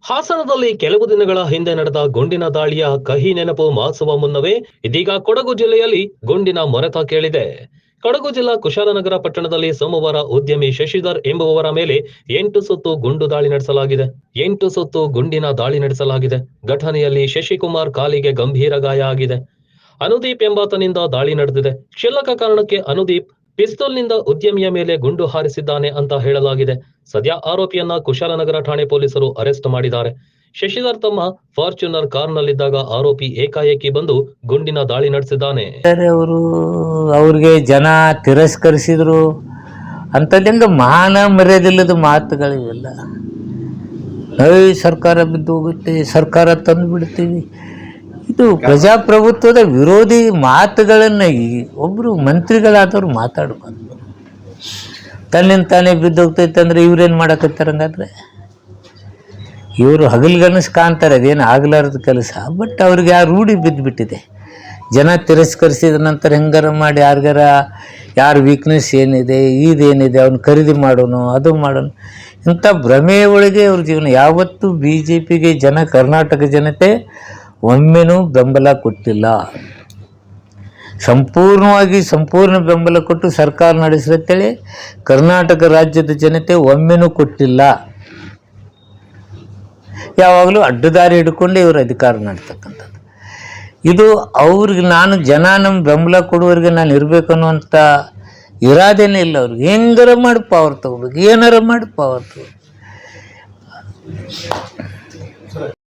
ಹಾಸನದಲ್ಲಿ ಕೆಲವು ದಿನಗಳ ಹಿಂದೆ ನಡೆದ ಗುಂಡಿನ ದಾಳಿಯ ಕಹಿ ನೆನಪು ಮಾಸುವ ಮುನ್ನವೇ ಇದೀಗ ಕೊಡಗು ಜಿಲ್ಲೆಯಲ್ಲಿ ಗುಂಡಿನ ಮೊರೆತ ಕೇಳಿದೆ. ಕೊಡಗು ಜಿಲ್ಲಾ ಕುಶಾಲನಗರ ಪಟ್ಟಣದಲ್ಲಿ ಸೋಮವಾರ ಉದ್ಯಮಿ ಶಶಿಧರ್ ಎಂಬುವವರ ಮೇಲೆ 8 ಸುತ್ತು ಗುಂಡು ದಾಳಿ ನಡೆಸಲಾಗಿದೆ. 8 ಸುತ್ತು ಗುಂಡಿನ ದಾಳಿ ನಡೆಸಲಾಗಿದೆ. ಘಟನೆಯಲ್ಲಿ ಶಶಿಕುಮಾರ್ ಕಾಲಿಗೆ ಗಂಭೀರ ಗಾಯ ಆಗಿದೆ. ಅನುದೀಪ್ ಎಂಬಾತನಿಂದ ದಾಳಿ ನಡೆದಿದೆ. ಕ್ಷುಲ್ಲಕ ಕಾರಣಕ್ಕೆ ಅನುದೀಪ್ ಪಿಸ್ತೂಲ್ನಿಂದ ಉದ್ಯಮಿಯ ಮೇಲೆ ಗುಂಡು ಹಾರಿಸಿದ್ದಾನೆ ಅಂತ ಹೇಳಲಾಗಿದೆ. ಸದ್ಯ ಆರೋಪಿಯನ್ನ ಕುಶಾಲನಗರ ಠಾಣೆ ಪೊಲೀಸರು ಅರೆಸ್ಟ್ ಮಾಡಿದ್ದಾರೆ. ಶಶಿಧರ್ ತಮ್ಮ ಫಾರ್ಚುನರ್ ಕಾರ್ನಲ್ಲಿದ್ದಾಗ ಆರೋಪಿ ಏಕಾಏಕಿ ಬಂದು ಗುಂಡಿನ ದಾಳಿ ನಡೆಸಿದ್ದಾನೆ. ಅವ್ರಿಗೆ ಜನ ತಿರಸ್ಕರಿಸಿದ್ರು ಅಂತದಂಗ ಮಾನ ಮರ್ಯಾದಿಲ್ಲದ ಮಾತುಗಳಿವೆಲ್ಲ. ಸರ್ಕಾರ ಬಿದ್ದು ಹೋಗುತ್ತೆ, ಸರ್ಕಾರ ತಂದು ಬಿಡ್ತೀವಿ, ಇದು ಪ್ರಜಾಪ್ರಭುತ್ವದ ವಿರೋಧಿ ಮಾತುಗಳನ್ನು ಒಬ್ಬರು ಮಂತ್ರಿಗಳಾದವ್ರು ಮಾತಾಡ್ಬಾರ್ದು. ತನ್ನಿಂದ ತಾನೇ ಬಿದ್ದೋಗ್ತೈತೆ ಅಂದರೆ ಇವ್ರೇನು ಮಾಡಕತ್ತಾರಂಗಾದ್ರೆ ಇವರು ಹಗಲ್ಗನಸು ಕಾಣ್ತಾರೆ, ಅದೇನು ಆಗಲಾರದ ಕೆಲಸ. ಬಟ್ ಅವ್ರಿಗೆ ಆ ರೂಢಿ ಬಿದ್ದುಬಿಟ್ಟಿದೆ. ಜನ ತಿರಸ್ಕರಿಸಿದ ನಂತರ ಹೆಂಗಾರ ಮಾಡಿ ಯಾರ ವೀಕ್ನೆಸ್ ಏನಿದೆ, ಇದೇನಿದೆ ಅವ್ನು ಖರೀದಿ ಮಾಡೋನು, ಅದು ಮಾಡೋನು, ಇಂಥ ಭ್ರಮೆಯ ಒಳಗೆ ಅವ್ರ ಜೀವನ. ಯಾವತ್ತೂ BJP ಗೆ ಕರ್ನಾಟಕ ಜನತೆ ಒಮ್ಮೆನೂ ಬೆಂಬಲ ಕೊಟ್ಟಿಲ್ಲ. ಸಂಪೂರ್ಣ ಬೆಂಬಲ ಕೊಟ್ಟು ಸರ್ಕಾರ ನಡೆಸಿರ್ತೇಳಿ ಕರ್ನಾಟಕ ರಾಜ್ಯದ ಜನತೆ ಒಮ್ಮೆನೂ ಕೊಟ್ಟಿಲ್ಲ. ಯಾವಾಗಲೂ ಅಡ್ಡದಾರಿ ಹಿಡ್ಕೊಂಡು ಇವರು ಅಧಿಕಾರ ಮಾಡ್ತಕ್ಕಂಥದ್ದು. ಇದು ಅವ್ರಿಗೆ ನಮ್ಮ ಬೆಂಬಲ ಕೊಡುವವರಿಗೆ ನಾನು ಇರಬೇಕು ಅನ್ನುವಂಥ ಇರಾದೇನೇ ಇಲ್ಲ. ಅವ್ರಿಗೆ ಹೆಂಗಾರ ಮಾಡಿ ಪವರ್ ತಗೋಬೇಕು, ಏನಾರ ಮಾಡಿ ಪವರ್ ತಗೋಬೇಕು.